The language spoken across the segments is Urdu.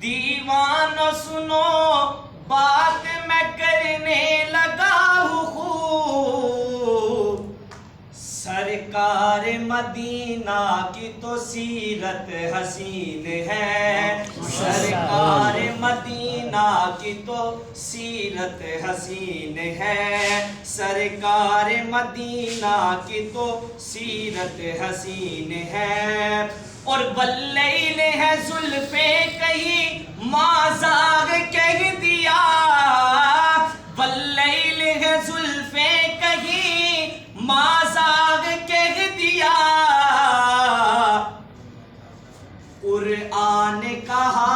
دیوانو سنو بات میں کرنے لگا ہوں خوب، سرکار مدینہ کی تو سیرت حسین ہے، سرکار مدینہ کی تو سیرت حسین ہے، سرکار مدینہ کی تو سیرت حسین ہے۔ اور واللیل ہے زلفے کہیں مازاغ کہہ دیا، واللیل ہے زلفے کہیں مازاغ کہہ دیا، قرآن کہا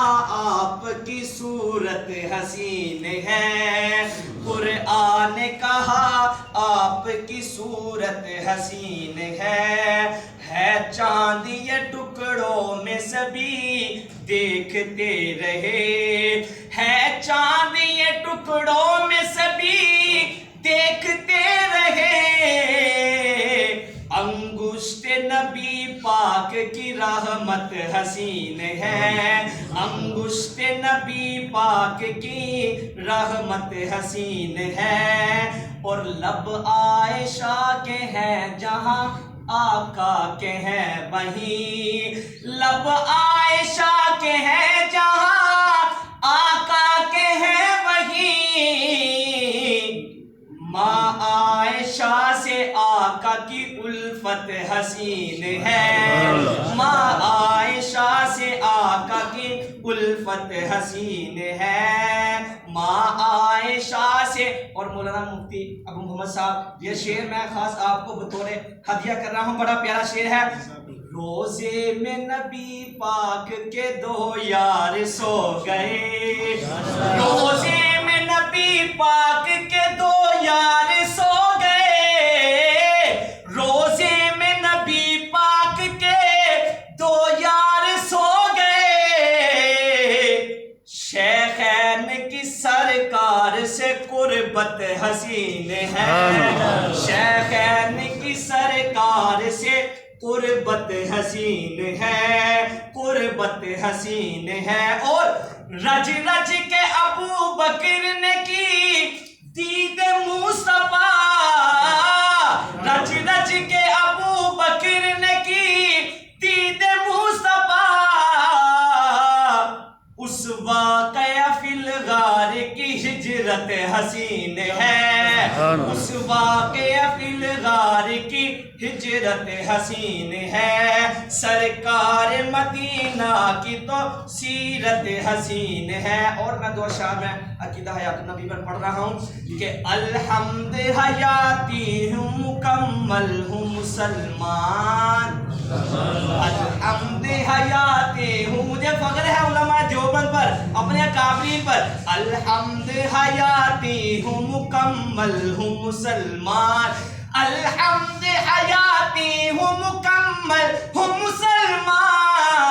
آپ کی صورت حسین ہے، قرآن کہا آپ کی صورت حسین ہے چاند یہ ٹکڑوں میں سبھی دیکھتے رہے، ہے چاند یہ ٹکڑوں میں سبھی دیکھتے رہے، انگشت نبی پاک کی رحمت حسین ہے، انگشت نبی پاک کی رحمت حسین ہے، اور لب عائشہ کے ہیں جہاں آقا کے ہیں وہیں، لب عائشہ کے ہیں جہاں آقا کے ہیں وہیں، ماں عائشہ سے آقا کی الفت حسین ہے، ماں عائشہ سے آقا کی الفت حسین ہے، ماں عائشہ سے۔ اور مولانا مفتی ابو محمد صاحب یہ شعر میں خاص آپ کو بطور ہدیہ کر رہا ہوں، بڑا پیارا شعر ہے۔ روزے میں نبی پاک کے دو یار سو گئے، روزے میں نبی پاک کے دو یار سو گئے، روزے میں نبی پاک کے دو یار سو گئے، شیخین کی سرکار سے قربت حسین ہے، شیخین کی سرکار سے قربت حسین ہے، قربت حسین ہے، اور رج رج کے ابو بکر نے کی دید مصطفیٰ، رج رج کے ابو بکر نے کی دید مصطفیٰ، اس واقعہ فی الغار کی ہجرت حسین ہے، اس واقعہ فی الغار کی ہجرت حسین ہے، سرکار مدینہ کی تو سیرت حسین ہے۔ اور میں دو اشعار میں عقیدہ حیات النبی پر پڑھ رہا ہوں کہ الحمد حیاتی ہوں مکمل ہوں مسلمان، الحمد حیاتی ہوں، مجھے فخر ہے علماء دیوبند پر، اپنے اکابرین پر، الحمد حیاتی ہوں مکمل ہوں مسلمان، الحمد حیاتی ہوں مکمل ہوں مسلمان،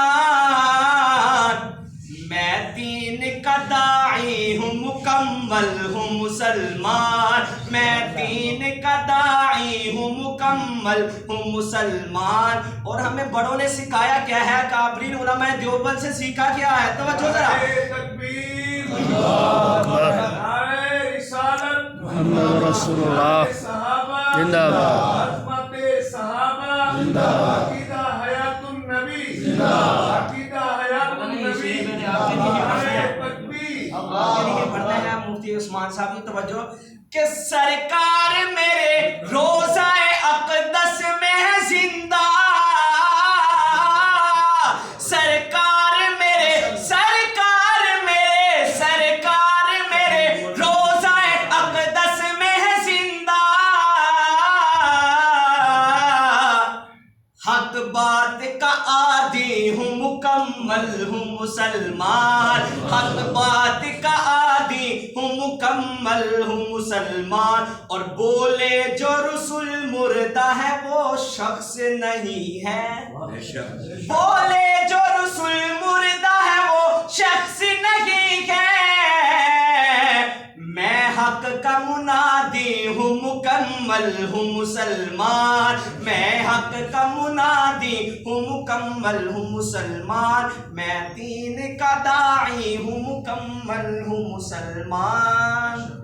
میں دین کا داعی ہوں مکمل ہوں مسلمان، میں دین کا داعی ہوں مکمل ہوں مسلمان۔ اور ہمیں بڑوں نے سکھایا کیا ہے، اکابرین علماء دیوبند سے سیکھا کیا ہے، توجہ ذرا، تکبیر، نعرہ رسالت، محمد رسول اللہ زندہ باد، عظمت صحابہ زندہ باد، عقیدہ حیات النبی زندہ باد، عقیدہ حیات النبی، نعرہ تکبیر۔ اب آپ کے لیے پڑھتے ہیں مفتی عثمان صاحب کی توجہ کہ سرکار میرے روزہ اقدس میں ہے زندہ، سرکار میرے، سرکار میرے، سرکار میرے روزہ اقدس میں ہے زندہ، حق بات کا عادی ہوں مکمل ہوں مسلمان، حق بات کا عادی ہوں مکمل ہوں مسلمان، اور بولے جو رسول مردہ ہے وہ شخص نہیں ہے، بولے جو رسول مردہ ہے وہ شخص نہیں ہے، میں حق کا منادی ہوں مکمل مکمل ہوں مسلمان، میں حق کا منادی ہوں مکمل ہوں مسلمان، میں دین کا داعی ہوں مکمل ہوں مسلمان۔